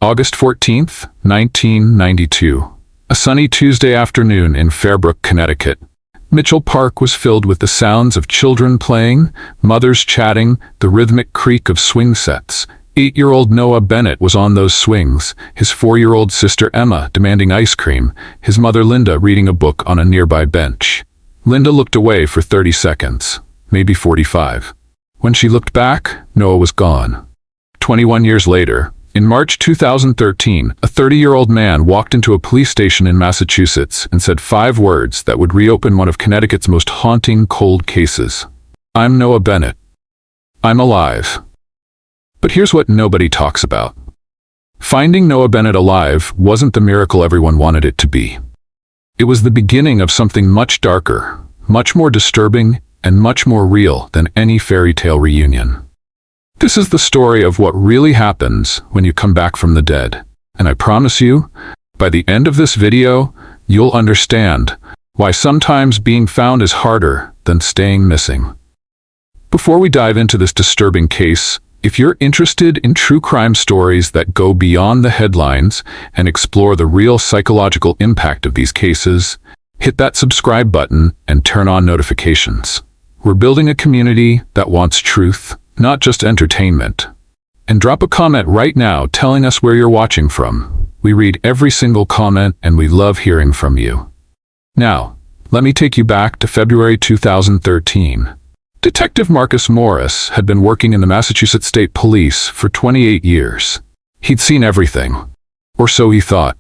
August 14th, 1992. A sunny Tuesday afternoon in Fairbrook, Connecticut. Mitchell Park was filled with the sounds of children playing, mothers chatting, the rhythmic creak of swing sets. 8-year-old Noah Bennett was on those swings, his 4-year-old sister Emma demanding ice cream, his mother Linda reading a book on a nearby bench. Linda looked away for 30 seconds, maybe 45. When she looked back, Noah was gone. 21 years later, in March 2013, a 30-year-old man walked into a police station in Massachusetts and said 5 words that would reopen one of Connecticut's most haunting cold cases. "I'm Noah Bennett. I'm alive." But here's what nobody talks about. Finding Noah Bennett alive wasn't the miracle everyone wanted it to be. It was the beginning of something much darker, much more disturbing, and much more real than any fairy tale reunion. This is the story of what really happens when you come back from the dead. And I promise you, by the end of this video, you'll understand why sometimes being found is harder than staying missing. Before we dive into this disturbing case, if you're interested in true crime stories that go beyond the headlines and explore the real psychological impact of these cases, hit that subscribe button and turn on notifications. We're building a community that wants truth, not just entertainment. And drop a comment right now telling us where you're watching from. We read every single comment and we love hearing from you. Now, let me take you back to February 2013. Detective Marcus Morris had been working in the Massachusetts State Police for 28 years. He'd seen everything, or so he thought.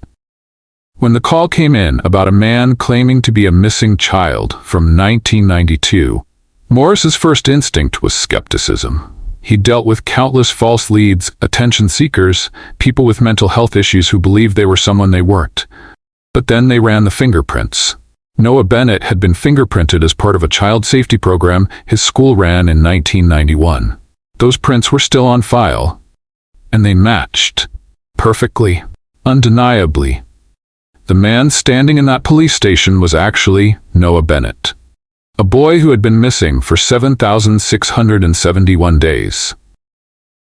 When the call came in about a man claiming to be a missing child from 1992, Morris's first instinct was skepticism. He dealt with countless false leads, attention seekers, people with mental health issues who believed they were someone they weren't. But then they ran the fingerprints. Noah Bennett had been fingerprinted as part of a child safety program his school ran in 1991. Those prints were still on file, and they matched perfectly, undeniably. The man standing in that police station was actually Noah Bennett, a boy who had been missing for 7,671 days.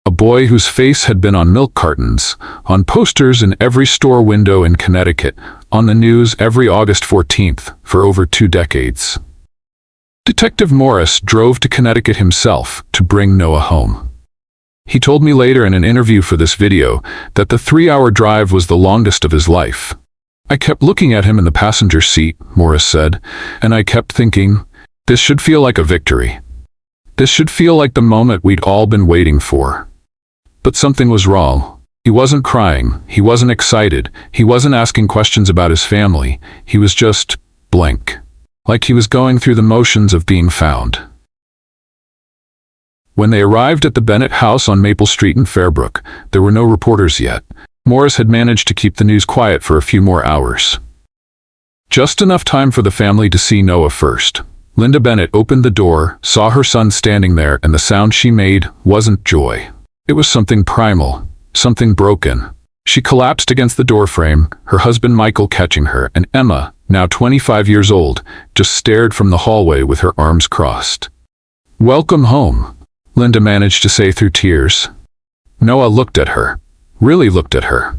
A boy whose face had been on milk cartons, on posters in every store window in Connecticut, on the news every August 14th for over 2 decades. Detective Morris drove to Connecticut himself to bring Noah home. He told me later in an interview for this video that the 3-hour drive was the longest of his life. "I kept looking at him in the passenger seat," Morris said, "and I kept thinking, this should feel like a victory. This should feel like the moment we'd all been waiting for." But something was wrong. He wasn't crying, he wasn't excited, he wasn't asking questions about his family, he was just blank. Like he was going through the motions of being found. When they arrived at the Bennett house on Maple Street in Fairbrook, there were no reporters yet. Morris had managed to keep the news quiet for a few more hours. Just enough time for the family to see Noah first. Linda Bennett opened the door, saw her son standing there, and the sound she made wasn't joy. It was something primal, something broken. She collapsed against the doorframe, her husband Michael catching her, and Emma, now 25 years old, just stared from the hallway with her arms crossed. "Welcome home," Linda managed to say through tears. Noah looked at her, really looked at her.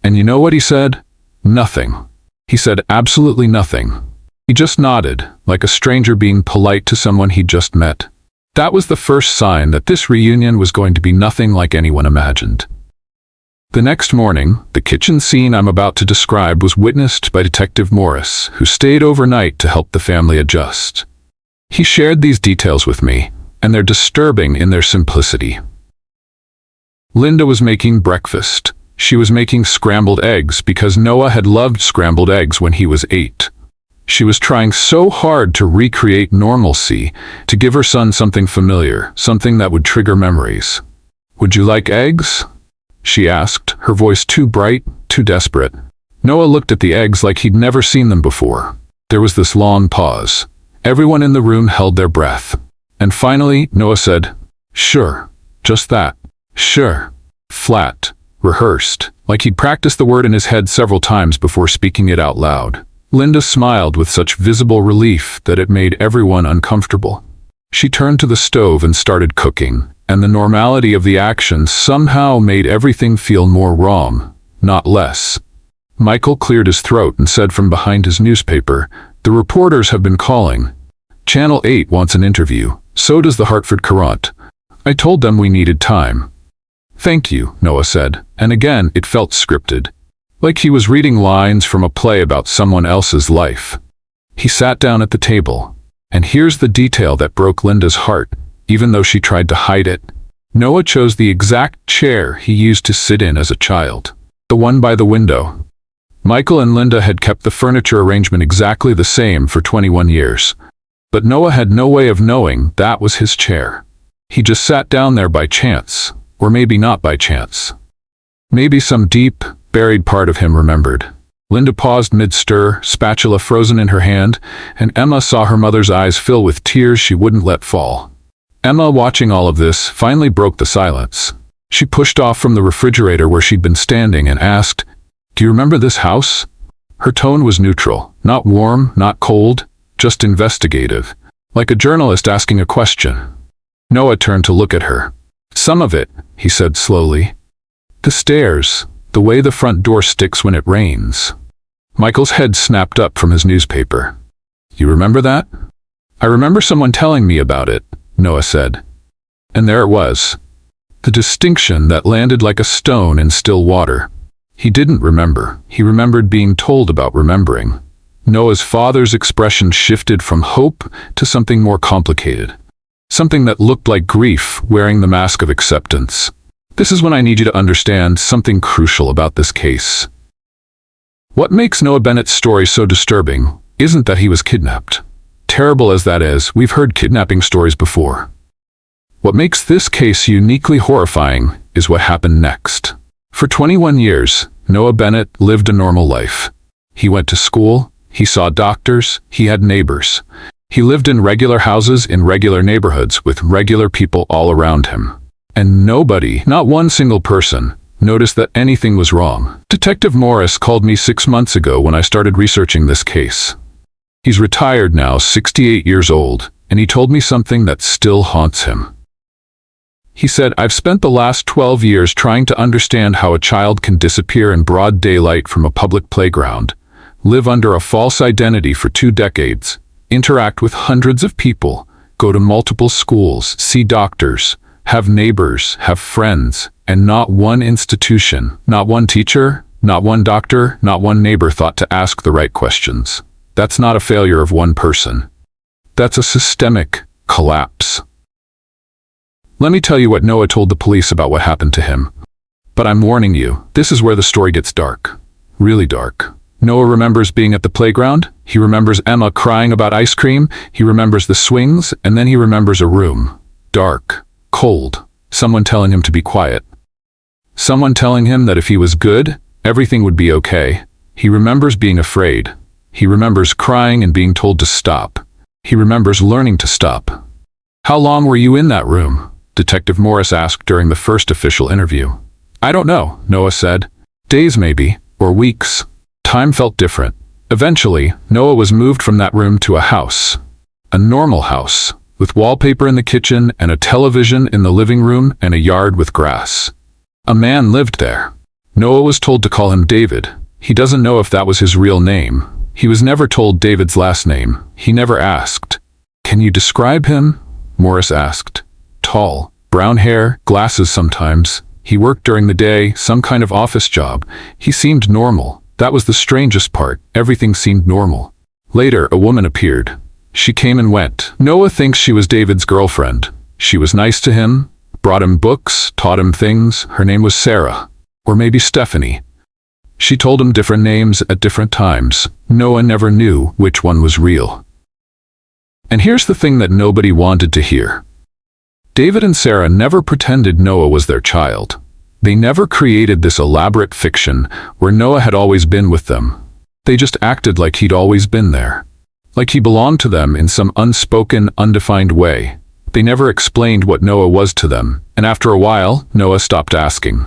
And you know what he said? Nothing. He said absolutely nothing. He just nodded, like a stranger being polite to someone he'd just met. That was the first sign that this reunion was going to be nothing like anyone imagined. The next morning, the kitchen scene I'm about to describe was witnessed by Detective Morris, who stayed overnight to help the family adjust. He shared these details with me, and they're disturbing in their simplicity. Linda was making breakfast. She was making scrambled eggs because Noah had loved scrambled eggs when he was 8. She was trying so hard to recreate normalcy, to give her son something familiar, something that would trigger memories. "Would you like eggs?" she asked, her voice too bright, too desperate. Noah looked at the eggs like he'd never seen them before. There was this long pause. Everyone in the room held their breath. And finally, Noah said, "Sure." Just that. Sure. Flat. Rehearsed. Like he'd practiced the word in his head several times before speaking it out loud. Linda smiled with such visible relief that it made everyone uncomfortable. She turned to the stove and started cooking, and the normality of the action somehow made everything feel more wrong, not less. Michael cleared his throat and said from behind his newspaper, "The reporters have been calling. Channel 8 wants an interview. So does the Hartford Courant. I told them we needed time." "Thank you," Noah said, and again it felt scripted, like he was reading lines from a play about someone else's life. He sat down at the table, and here's the detail that broke Linda's heart, even though she tried to hide it. Noah chose the exact chair he used to sit in as a child, the one by the window. Michael and Linda had kept the furniture arrangement exactly the same for 21 years. But Noah had no way of knowing that was his chair. He just sat down there by chance, or maybe not by chance. Maybe some deep, buried part of him remembered. Linda paused mid-stir, spatula frozen in her hand, and Emma saw her mother's eyes fill with tears she wouldn't let fall. Emma, watching all of this, finally broke the silence. She pushed off from the refrigerator where she'd been standing and asked, "Do you remember this house?" Her tone was neutral, not warm, not cold, just investigative, like a journalist asking a question. Noah turned to look at her. "Some of it," he said slowly. "The stairs, the way the front door sticks when it rains." Michael's head snapped up from his newspaper. "You remember that?" "I remember someone telling me about it," Noah said. And there it was. The distinction that landed like a stone in still water. He didn't remember. He remembered being told about remembering. Noah's father's expression shifted from hope to something more complicated. Something that looked like grief wearing the mask of acceptance. This is when I need you to understand something crucial about this case. What makes Noah Bennett's story so disturbing isn't that he was kidnapped. Terrible as that is, we've heard kidnapping stories before. What makes this case uniquely horrifying is what happened next. For 21 years, Noah Bennett lived a normal life. He went to school, he saw doctors, he had neighbors. He lived in regular houses in regular neighborhoods with regular people all around him. And nobody, not one single person, noticed that anything was wrong. Detective Morris called me 6 months ago when I started researching this case. He's retired now, 68 years old, and he told me something that still haunts him. He said, "I've spent the last 12 years trying to understand how a child can disappear in broad daylight from a public playground, live under a false identity for 2 decades, interact with hundreds of people, go to multiple schools, see doctors, have neighbors, have friends, and not one institution, not one teacher, not one doctor, not one neighbor thought to ask the right questions. That's not a failure of one person. That's a systemic collapse." Let me tell you what Noah told the police about what happened to him. But I'm warning you, this is where the story gets dark. Really dark. Noah remembers being at the playground, he remembers Emma crying about ice cream, he remembers the swings, and then he remembers a room. Dark. Cold. Someone telling him to be quiet. Someone telling him that if he was good, everything would be okay. He remembers being afraid. He remembers crying and being told to stop. He remembers learning to stop. "How long were you in that room?" Detective Morris asked during the first official interview. "I don't know," Noah said. "Days maybe, or weeks." Time felt different. Eventually, Noah was moved from that room to a house. A normal house, with wallpaper in the kitchen and a television in the living room and a yard with grass. A man lived there. Noah was told to call him David. He doesn't know if that was his real name. He was never told David's last name. He never asked. "Can you describe him?" Morris asked. Tall, brown hair, glasses sometimes. He worked during the day, some kind of office job. He seemed normal. That was the strangest part. Everything seemed normal. Later, a woman appeared. She came and went. Noah thinks she was David's girlfriend. She was nice to him, brought him books, taught him things. Her name was Sarah. Or maybe Stephanie. She told him different names at different times. Noah never knew which one was real. And here's the thing that nobody wanted to hear. David and Sarah never pretended Noah was their child. They never created this elaborate fiction where Noah had always been with them. They just acted like he'd always been there. Like he belonged to them in some unspoken, undefined way. They never explained what Noah was to them, and after a while, Noah stopped asking.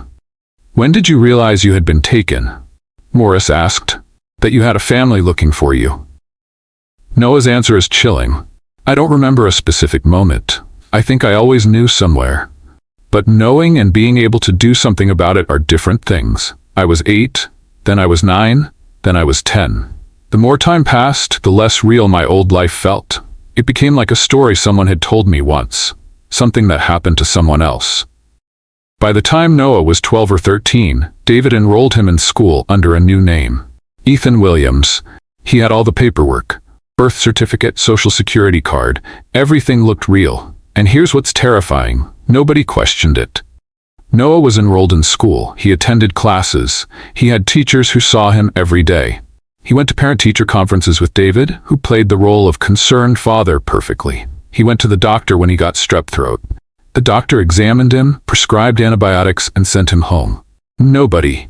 "When did you realize you had been taken?" Morris asked. "That you had a family looking for you." Noah's answer is chilling. "I don't remember a specific moment. I think I always knew somewhere. But knowing and being able to do something about it are different things. I was 8, then I was 9, then I was 10. The more time passed, the less real my old life felt. It became like a story someone had told me once, something that happened to someone else. By the time Noah was 12 or 13, David enrolled him in school under a new name, Ethan Williams. He had all the paperwork, birth certificate, social security card, everything looked real. And here's what's terrifying, nobody questioned it. Noah was enrolled in school, he attended classes, he had teachers who saw him every day. He went to parent-teacher conferences with David, who played the role of concerned father perfectly. He went to the doctor when he got strep throat. The doctor examined him, prescribed antibiotics, and sent him home. Nobody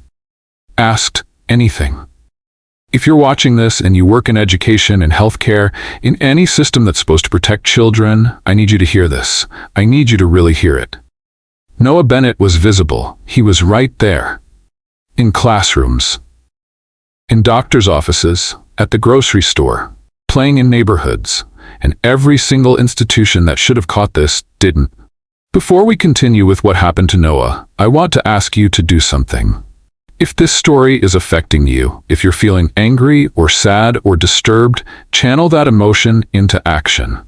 asked anything. If you're watching this and you work in education and healthcare, in any system that's supposed to protect children, I need you to hear this. I need you to really hear it. Noah Bennett was visible. He was right there. In classrooms, in doctors' offices, at the grocery store, playing in neighborhoods, and every single institution that should have caught this didn't. Before we continue with what happened to Noah, I want to ask you to do something. If this story is affecting you, if you're feeling angry or sad or disturbed, channel that emotion into action.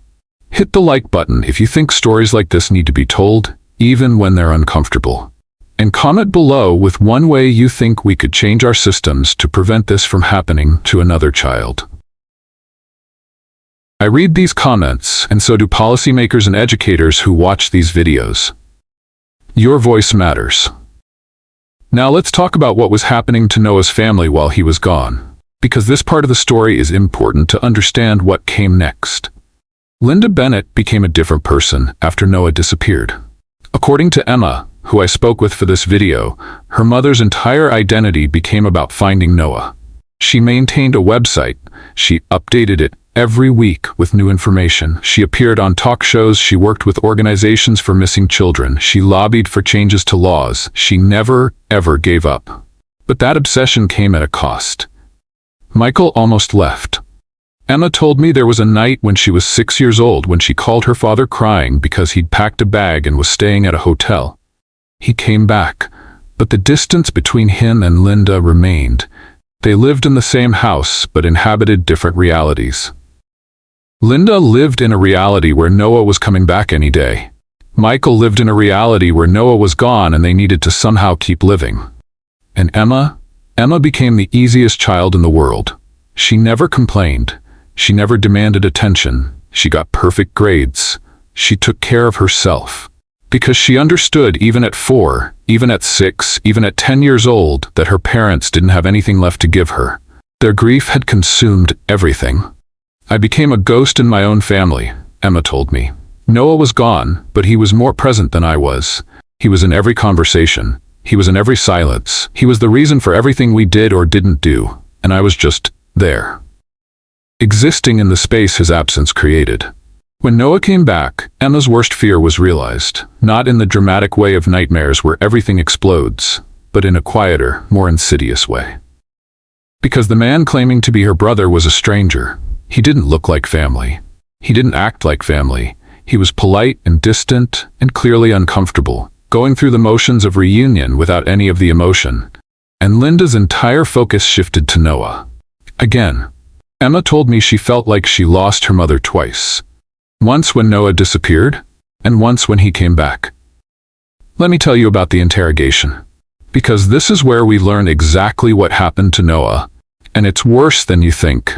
Hit the like button if you think stories like this need to be told, even when they're uncomfortable. And comment below with one way you think we could change our systems to prevent this from happening to another child. I read these comments, and so do policymakers and educators who watch these videos. Your voice matters. Now let's talk about what was happening to Noah's family while he was gone, because this part of the story is important to understand what came next. Linda Bennett became a different person after Noah disappeared. According to Emma, who I spoke with for this video, her mother's entire identity became about finding Noah. She maintained a website. She updated it every week with new information. She appeared on talk shows. She worked with organizations for missing children. She lobbied for changes to laws. She never, ever gave up. But that obsession came at a cost. Michael almost left. Emma told me there was a night when she was 6 years old when she called her father crying because he'd packed a bag and was staying at a hotel. He came back, but the distance between him and Linda remained. They lived in the same house, but inhabited different realities. Linda lived in a reality where Noah was coming back any day. Michael lived in a reality where Noah was gone and they needed to somehow keep living. And Emma became the easiest child in the world. She never complained. She never demanded attention. She got perfect grades. She took care of herself. Because she understood even at 4, even at 6, even at 10 years old, that her parents didn't have anything left to give her. Their grief had consumed everything. I became a ghost in my own family, Emma told me. Noah was gone, but he was more present than I was. He was in every conversation. He was in every silence. He was the reason for everything we did or didn't do, and I was just there, existing in the space his absence created. When Noah came back, Emma's worst fear was realized, not in the dramatic way of nightmares where everything explodes, but in a quieter, more insidious way. Because the man claiming to be her brother was a stranger. He didn't look like family. He didn't act like family. He was polite and distant and clearly uncomfortable, going through the motions of reunion without any of the emotion. And Linda's entire focus shifted to Noah. Again, Emma told me she felt like she lost her mother twice. Once when Noah disappeared, and once when he came back. Let me tell you about the interrogation. Because this is where we learn exactly what happened to Noah, and it's worse than you think.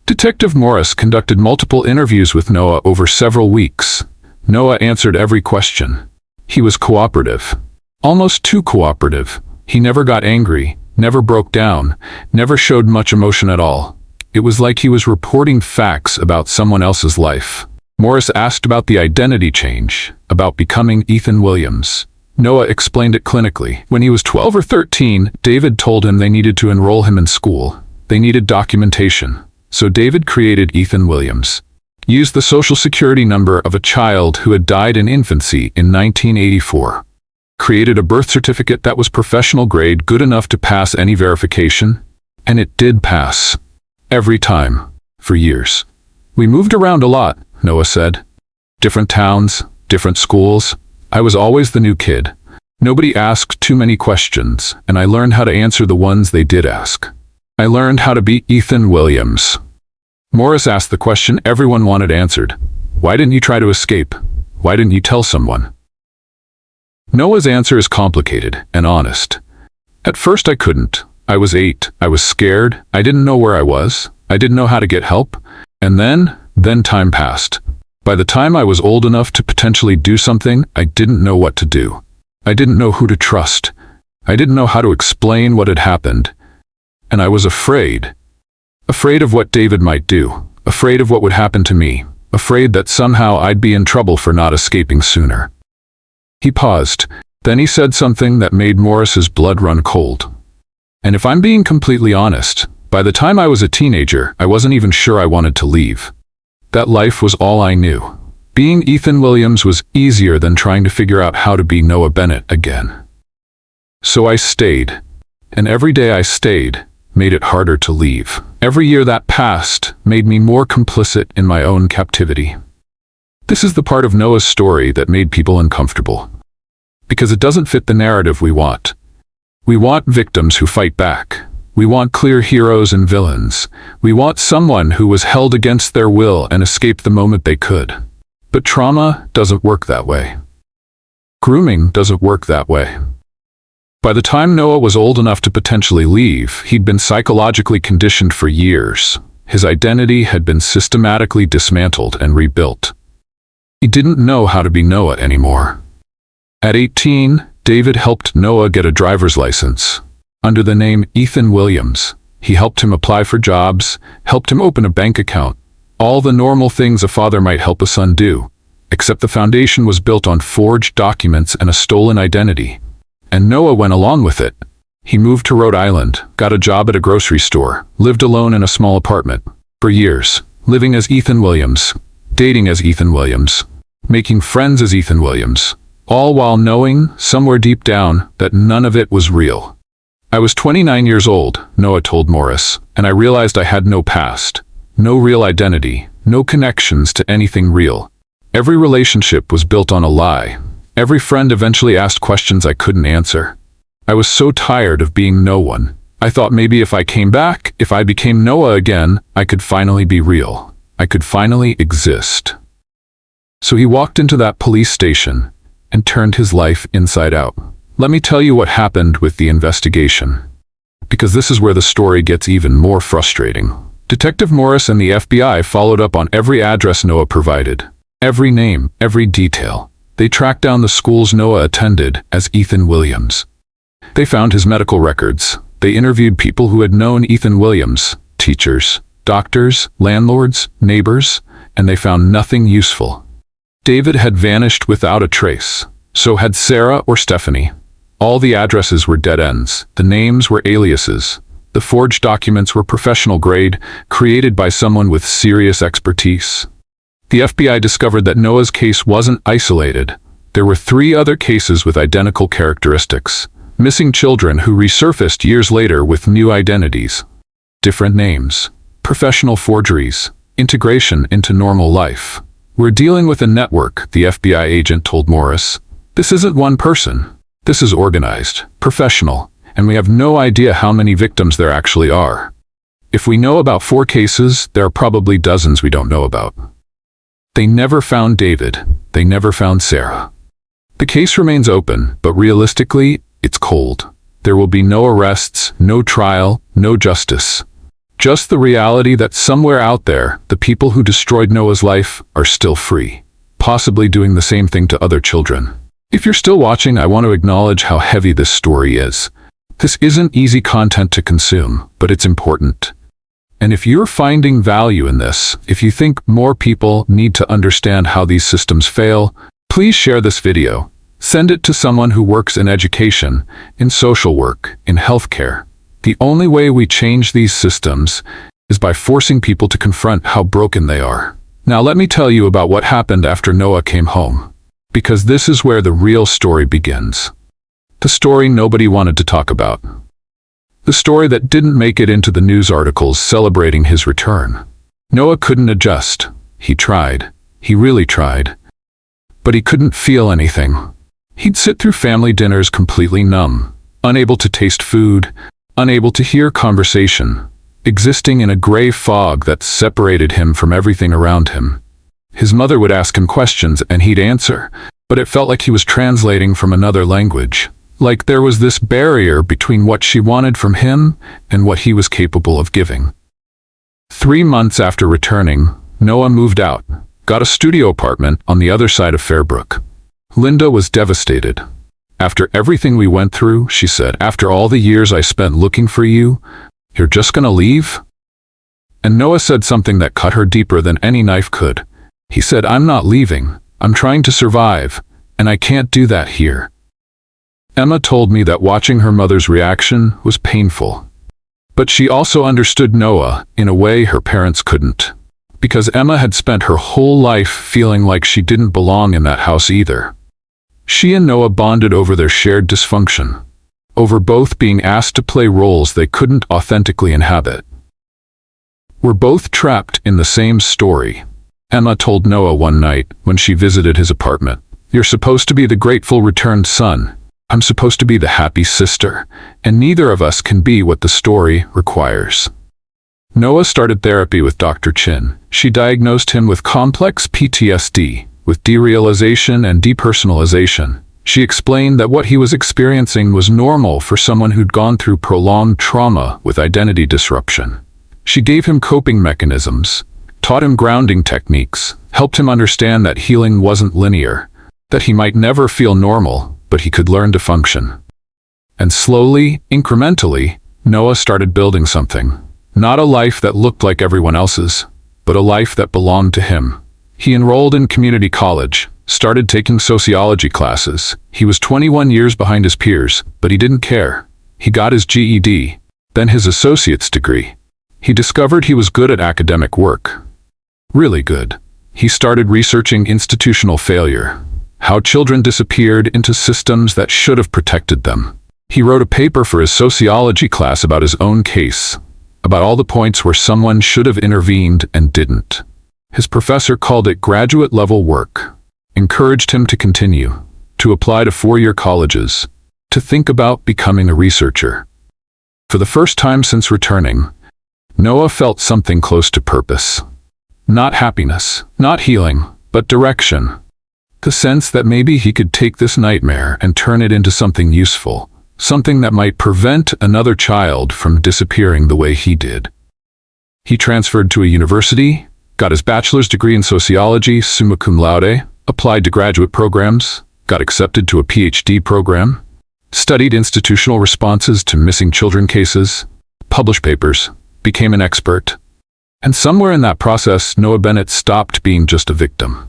Detective Morris conducted multiple interviews with Noah over several weeks. Noah answered every question. He was cooperative. Almost too cooperative. He never got angry, never broke down, never showed much emotion at all. It was like he was reporting facts about someone else's life. Morris asked about the identity change, about becoming Ethan Williams. Noah explained it clinically. When he was 12 or 13, David told him they needed to enroll him in school. They needed documentation. So David created Ethan Williams. Used the social security number of a child who had died in infancy in 1984. Created a birth certificate that was professional grade, good enough to pass any verification. And it did pass. Every time. For years. We moved around a lot, Noah said. Different towns, different schools. I was always the new kid. Nobody asked too many questions, and I learned how to answer the ones they did ask. I learned how to be Ethan Williams. Morris asked the question everyone wanted answered. Why didn't you try to escape? Why didn't you tell someone? Noah's answer is complicated and honest. At first I couldn't. I was 8. I was scared. I didn't know where I was. I didn't know how to get help. And then time passed. By the time I was old enough to potentially do something, I didn't know what to do. I didn't know who to trust. I didn't know how to explain what had happened. And I was afraid. Afraid of what David might do. Afraid of what would happen to me. Afraid that somehow I'd be in trouble for not escaping sooner. He paused. Then he said something that made Morris's blood run cold. And if I'm being completely honest, by the time I was a teenager, I wasn't even sure I wanted to leave. That life was all I knew. Being Ethan Williams was easier than trying to figure out how to be Noah Bennett again. So I stayed. And every day I stayed made it harder to leave. Every year that passed made me more complicit in my own captivity. This is the part of Noah's story that made people uncomfortable. Because it doesn't fit the narrative we want. We want victims who fight back. We want clear heroes and villains. We want someone who was held against their will and escaped the moment they could. But trauma doesn't work that way. Grooming doesn't work that way. By the time Noah was old enough to potentially leave, he'd been psychologically conditioned for years. His identity had been systematically dismantled and rebuilt. He didn't know how to be Noah anymore. At 18, David helped Noah get a driver's license. Under the name Ethan Williams, he helped him apply for jobs, helped him open a bank account. All the normal things a father might help a son do, except the foundation was built on forged documents and a stolen identity. And Noah went along with it. He moved to Rhode Island, got a job at a grocery store, lived alone in a small apartment. For years, living as Ethan Williams, dating as Ethan Williams, making friends as Ethan Williams, all while knowing, somewhere deep down, that none of it was real. I was 29 years old, Noah told Morris, and I realized I had no past, no real identity, no connections to anything real. Every relationship was built on a lie. Every friend eventually asked questions I couldn't answer. I was so tired of being no one. I thought maybe if I came back, if I became Noah again, I could finally be real. I could finally exist. So he walked into that police station and turned his life inside out. Let me tell you what happened with the investigation. Because this is where the story gets even more frustrating. Detective Morris and the FBI followed up on every address Noah provided. Every name, every detail. They tracked down the schools Noah attended as Ethan Williams. They found his medical records. They interviewed people who had known Ethan Williams, teachers, doctors, landlords, neighbors, and they found nothing useful. David had vanished without a trace. So had Sarah or Stephanie. All the addresses were dead ends. The names were aliases. The forged documents were professional grade, created by someone with serious expertise. The FBI discovered that Noah's case wasn't isolated. There were 3 other cases with identical characteristics. Missing children who resurfaced years later with new identities. Different names. Professional forgeries. Integration into normal life. We're dealing with a network, the FBI agent told Morris. This isn't one person. This is organized, professional, and we have no idea how many victims there actually are. If we know about 4 cases, there are probably dozens we don't know about. They never found David. They never found Sarah. The case remains open, but realistically, it's cold. There will be no arrests, no trial, no justice. Just the reality that somewhere out there, the people who destroyed Noah's life are still free, possibly doing the same thing to other children. If you're still watching, I want to acknowledge how heavy this story is. This isn't easy content to consume, but it's important. And if you're finding value in this, if you think more people need to understand how these systems fail, please share this video. Send it to someone who works in education, in social work, in healthcare. The only way we change these systems is by forcing people to confront how broken they are. Now let me tell you about what happened after Noah came home. Because this is where the real story begins. The story nobody wanted to talk about. The story that didn't make it into the news articles celebrating his return. Noah couldn't adjust. He tried. He really tried. But he couldn't feel anything. He'd sit through family dinners completely numb, unable to taste food, unable to hear conversation, existing in a gray fog that separated him from everything around him. His mother would ask him questions and he'd answer, but it felt like he was translating from another language, like there was this barrier between what she wanted from him and what he was capable of giving. 3 months after returning, Noah moved out, got a studio apartment on the other side of Fairbrook. Linda was devastated. "After everything we went through," she said, "after all the years I spent looking for you, you're just gonna leave?" And Noah said something that cut her deeper than any knife could. He said, "I'm not leaving. I'm trying to survive, and I can't do that here." Emma told me that watching her mother's reaction was painful. But she also understood Noah in a way her parents couldn't, because Emma had spent her whole life feeling like she didn't belong in that house either. She and Noah bonded over their shared dysfunction, over both being asked to play roles they couldn't authentically inhabit. "We're both trapped in the same story," Emma told Noah one night when she visited his apartment. "You're supposed to be the grateful returned son. I'm supposed to be the happy sister, and neither of us can be what the story requires." Noah started therapy with Dr. Chin. She diagnosed him with complex PTSD, with derealization and depersonalization. She explained that what he was experiencing was normal for someone who'd gone through prolonged trauma with identity disruption. She gave him coping mechanisms, taught him grounding techniques, helped him understand that healing wasn't linear, that he might never feel normal, but he could learn to function. And slowly, incrementally, Noah started building something. Not a life that looked like everyone else's, but a life that belonged to him. He enrolled in community college, started taking sociology classes. He was 21 years behind his peers, but he didn't care. He got his GED, then his associate's degree. He discovered he was good at academic work. Really good. He started researching institutional failure, how children disappeared into systems that should have protected them. He wrote a paper for his sociology class about his own case, about all the points where someone should have intervened and didn't. His professor called it graduate-level work, encouraged him to continue, to apply to 4-year colleges, to think about becoming a researcher. For the first time since returning, Noah felt something close to purpose. Not happiness, not healing, but direction. The sense that maybe he could take this nightmare and turn it into something useful, something that might prevent another child from disappearing the way he did. He transferred to a university, got his bachelor's degree in sociology, summa cum laude, applied to graduate programs, got accepted to a PhD program, studied institutional responses to missing children cases, published papers, became an expert. And somewhere in that process, Noah Bennett stopped being just a victim.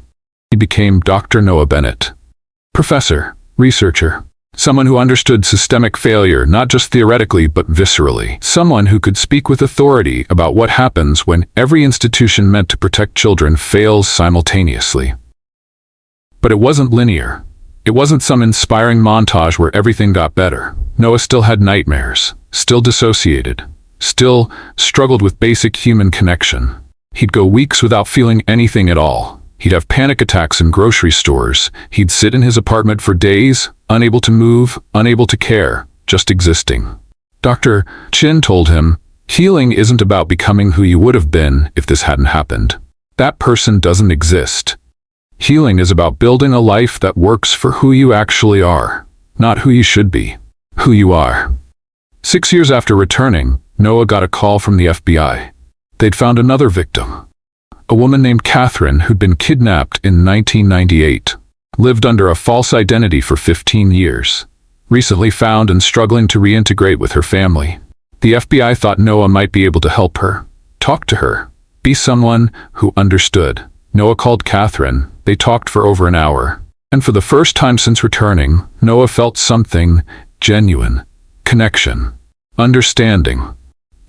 He became Dr. Noah Bennett. Professor, researcher, someone who understood systemic failure not just theoretically but viscerally, someone who could speak with authority about what happens when every institution meant to protect children fails simultaneously. But it wasn't linear. It wasn't some inspiring montage where everything got better. Noah still had nightmares, still dissociated, still struggled with basic human connection. He'd go weeks without feeling anything at all. He'd have panic attacks in grocery stores. He'd sit in his apartment for days, unable to move, unable to care, just existing. Dr. Chin told him, "Healing isn't about becoming who you would have been if this hadn't happened. That person doesn't exist. Healing is about building a life that works for who you actually are, not who you should be, who you are." 6 years after returning, Noah got a call from the FBI. They'd found another victim. A woman named Catherine who'd been kidnapped in 1998, lived under a false identity for 15 years, recently found and struggling to reintegrate with her family. The FBI thought Noah might be able to help her, talk to her, be someone who understood. Noah called Catherine. They talked for over an hour. And for the first time since returning, Noah felt something genuine. Connection. Understanding.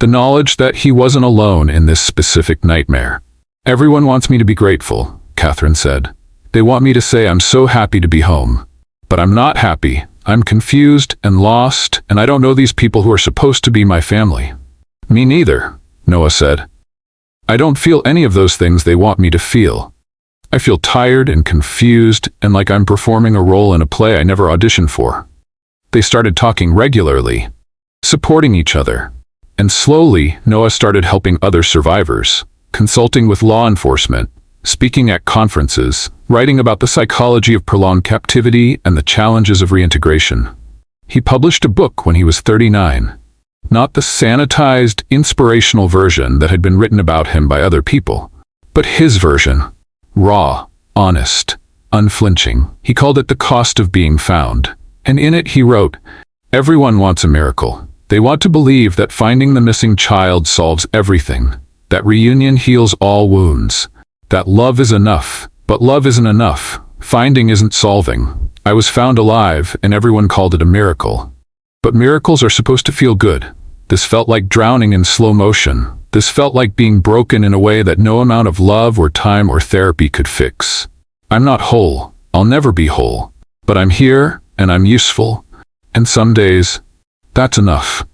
The knowledge that he wasn't alone in this specific nightmare. "Everyone wants me to be grateful," Catherine said. "They want me to say I'm so happy to be home. But I'm not happy. I'm confused and lost, and I don't know these people who are supposed to be my family." "Me neither," Noah said. "I don't feel any of those things they want me to feel." I feel tired and confused and like I'm performing a role in a play I never auditioned for." They started talking regularly, supporting each other. And slowly, Noah started helping other survivors, consulting with law enforcement, speaking at conferences, writing about the psychology of prolonged captivity and the challenges of reintegration. He published a book when he was 39. Not the sanitized, inspirational version that had been written about him by other people, but his version. Raw, honest, unflinching. He called it The Cost of Being Found. And in it he wrote, "Everyone wants a miracle. They want to believe that finding the missing child solves everything, that reunion heals all wounds, that love is enough. But love isn't enough. Finding isn't solving. I was found alive, and everyone called it a miracle. But miracles are supposed to feel good. This felt like drowning in slow motion. This felt like being broken in a way that no amount of love or time or therapy could fix. I'm not whole. I'll never be whole. But I'm here, and I'm useful. And some days, that's enough."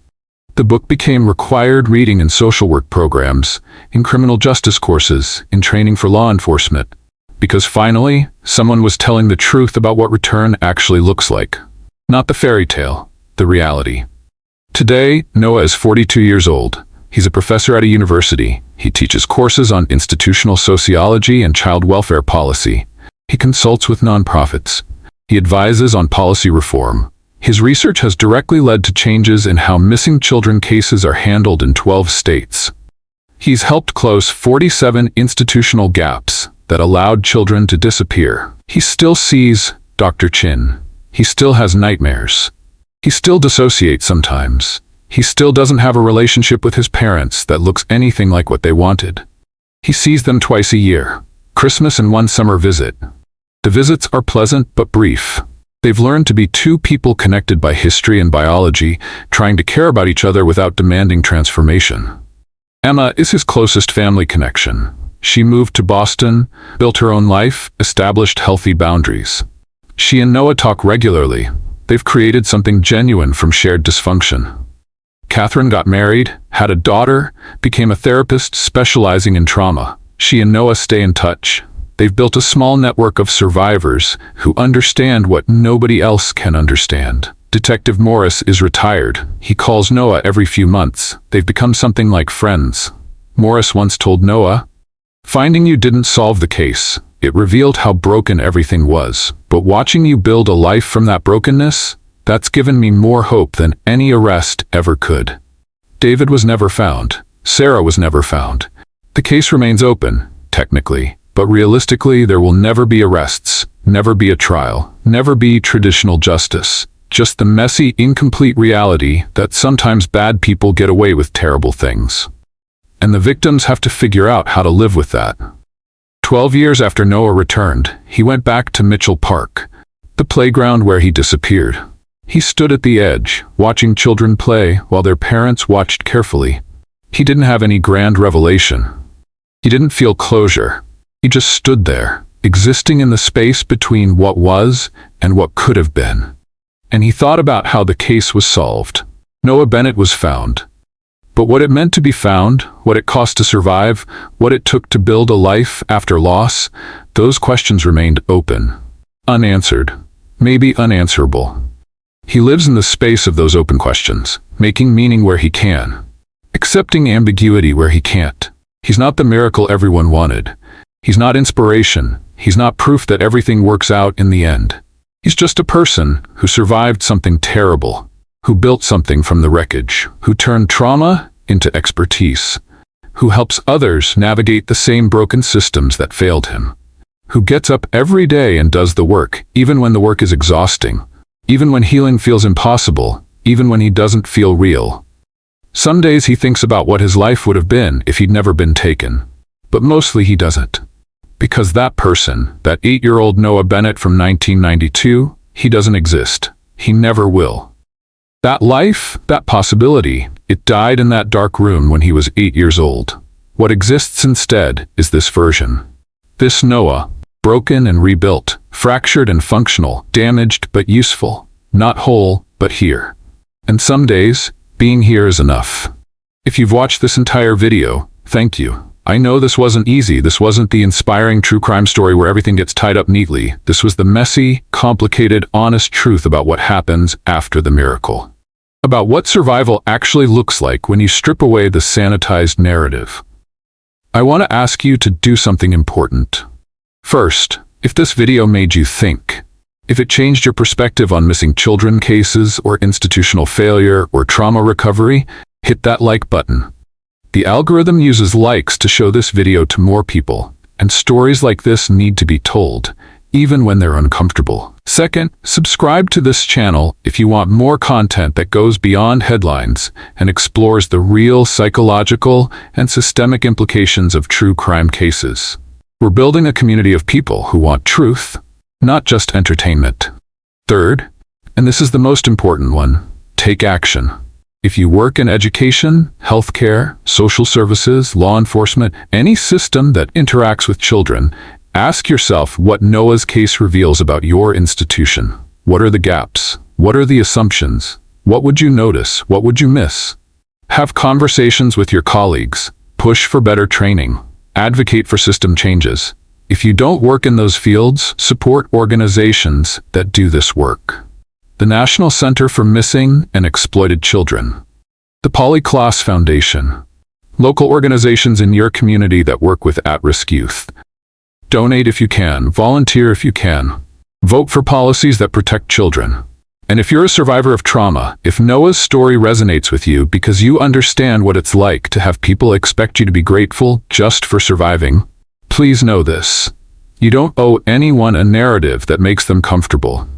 The book became required reading in social work programs, in criminal justice courses, in training for law enforcement. Because finally, someone was telling the truth about what return actually looks like. Not the fairy tale, the reality. Today, Noah is 42 years old. He's a professor at a university. He teaches courses on institutional sociology and child welfare policy. He consults with nonprofits. He advises on policy reform. His research has directly led to changes in how missing children cases are handled in 12 states. He's helped close 47 institutional gaps that allowed children to disappear. He still sees Dr. Chin. He still has nightmares. He still dissociates sometimes. He still doesn't have a relationship with his parents that looks anything like what they wanted. He sees them twice a year, Christmas and one summer visit. The visits are pleasant but brief. They've learned to be two people connected by history and biology, trying to care about each other without demanding transformation. Emma is his closest family connection. She moved to Boston, built her own life, established healthy boundaries. She and Noah talk regularly. They've created something genuine from shared dysfunction. Catherine got married, had a daughter, became a therapist specializing in trauma. She and Noah stay in touch. They've built a small network of survivors who understand what nobody else can understand. Detective Morris is retired. He calls Noah every few months. They've become something like friends. Morris once told Noah, "Finding you didn't solve the case. It revealed how broken everything was. But watching you build a life from that brokenness, that's given me more hope than any arrest ever could." David was never found. Sarah was never found. The case remains open, technically. But realistically, there will never be arrests, never be a trial, never be traditional justice. Just the messy, incomplete reality that sometimes bad people get away with terrible things. And the victims have to figure out how to live with that. 12 years after Noah returned, he went back to Mitchell Park, the playground where he disappeared. He stood at the edge, watching children play while their parents watched carefully. He didn't have any grand revelation. He didn't feel closure. He just stood there, existing in the space between what was and what could have been. And he thought about how the case was solved. Noah Bennett was found. But what it meant to be found, what it cost to survive, what it took to build a life after loss, those questions remained open, unanswered, maybe unanswerable. He lives in the space of those open questions, making meaning where he can, accepting ambiguity where he can't. He's not the miracle everyone wanted. He's not inspiration. He's not proof that everything works out in the end. He's just a person who survived something terrible, who built something from the wreckage, who turned trauma into expertise, who helps others navigate the same broken systems that failed him, who gets up every day and does the work, even when the work is exhausting, even when healing feels impossible, even when he doesn't feel real. Some days he thinks about what his life would have been if he'd never been taken, but mostly he doesn't. Because that person, that 8-year-old Noah Bennett from 1992, he doesn't exist. He never will. That life, that possibility, it died in that dark room when he was 8 years old. What exists instead is this version. This Noah, broken and rebuilt, fractured and functional, damaged but useful, not whole, but here. And some days, being here is enough. If you've watched this entire video, thank you. I know this wasn't easy. This wasn't the inspiring true crime story where everything gets tied up neatly. This was the messy, complicated, honest truth about what happens after the miracle. About what survival actually looks like when you strip away the sanitized narrative. I want to ask you to do something important. First, if this video made you think, if it changed your perspective on missing children cases or institutional failure or trauma recovery, hit that like button. The algorithm uses likes to show this video to more people, and stories like this need to be told, even when they're uncomfortable. Second, subscribe to this channel if you want more content that goes beyond headlines and explores the real psychological and systemic implications of true crime cases. We're building a community of people who want truth, not just entertainment. Third, and this is the most important one, take action. If you work in education, healthcare, social services, law enforcement, any system that interacts with children, ask yourself what Noah's case reveals about your institution. What are the gaps? What are the assumptions? What would you notice? What would you miss? Have conversations with your colleagues. Push for better training. Advocate for system changes. If you don't work in those fields, support organizations that do this work. The National Center for Missing and Exploited Children. The Polyclass Foundation. Local organizations in your community that work with at-risk youth. Donate if you can. Volunteer if you can. Vote for policies that protect children. And if you're a survivor of trauma, if Noah's story resonates with you because you understand what it's like to have people expect you to be grateful just for surviving, please know this. You don't owe anyone a narrative that makes them comfortable.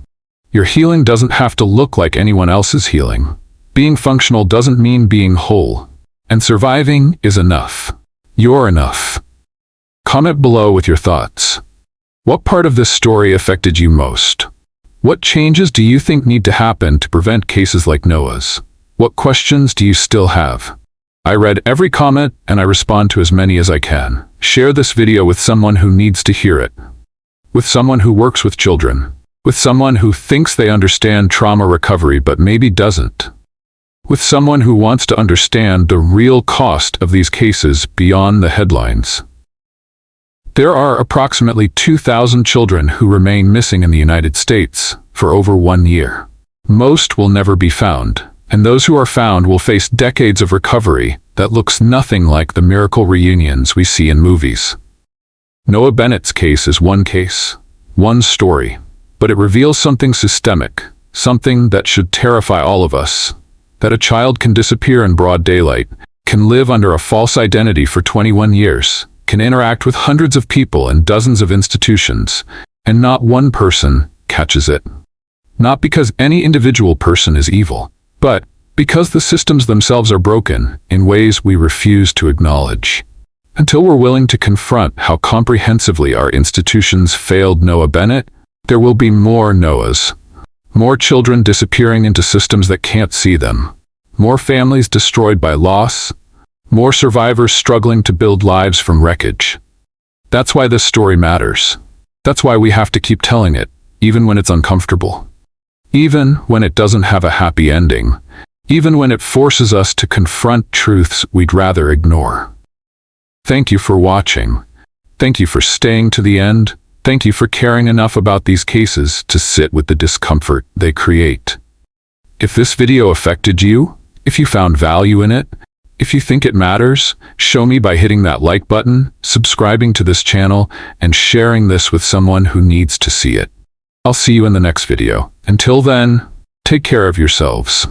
Your healing doesn't have to look like anyone else's healing. Being functional doesn't mean being whole. And surviving is enough. You're enough. Comment below with your thoughts. What part of this story affected you most? What changes do you think need to happen to prevent cases like Noah's? What questions do you still have? I read every comment and I respond to as many as I can. Share this video with someone who needs to hear it. With someone who works with children. With someone who thinks they understand trauma recovery but maybe doesn't. With someone who wants to understand the real cost of these cases beyond the headlines. There are approximately 2,000 children who remain missing in the United States for over 1 year. Most will never be found, and those who are found will face decades of recovery that looks nothing like the miracle reunions we see in movies. Noah Bennett's case is one case, one story. But it reveals something systemic, something that should terrify all of us. That a child can disappear in broad daylight, can live under a false identity for 21 years, can interact with hundreds of people and dozens of institutions, and not one person catches it. Not because any individual person is evil, but because the systems themselves are broken in ways we refuse to acknowledge. Until we're willing to confront how comprehensively our institutions failed Noah Bennett, there will be more Noahs. More children disappearing into systems that can't see them. More families destroyed by loss. More survivors struggling to build lives from wreckage. That's why this story matters. That's why we have to keep telling it, even when it's uncomfortable. Even when it doesn't have a happy ending. Even when it forces us to confront truths we'd rather ignore. Thank you for watching. Thank you for staying to the end. Thank you for caring enough about these cases to sit with the discomfort they create. If this video affected you, if you found value in it, if you think it matters, show me by hitting that like button, subscribing to this channel, and sharing this with someone who needs to see it. I'll see you in the next video. Until then, take care of yourselves.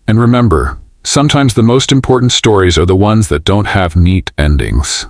And remember, sometimes the most important stories are the ones that don't have neat endings.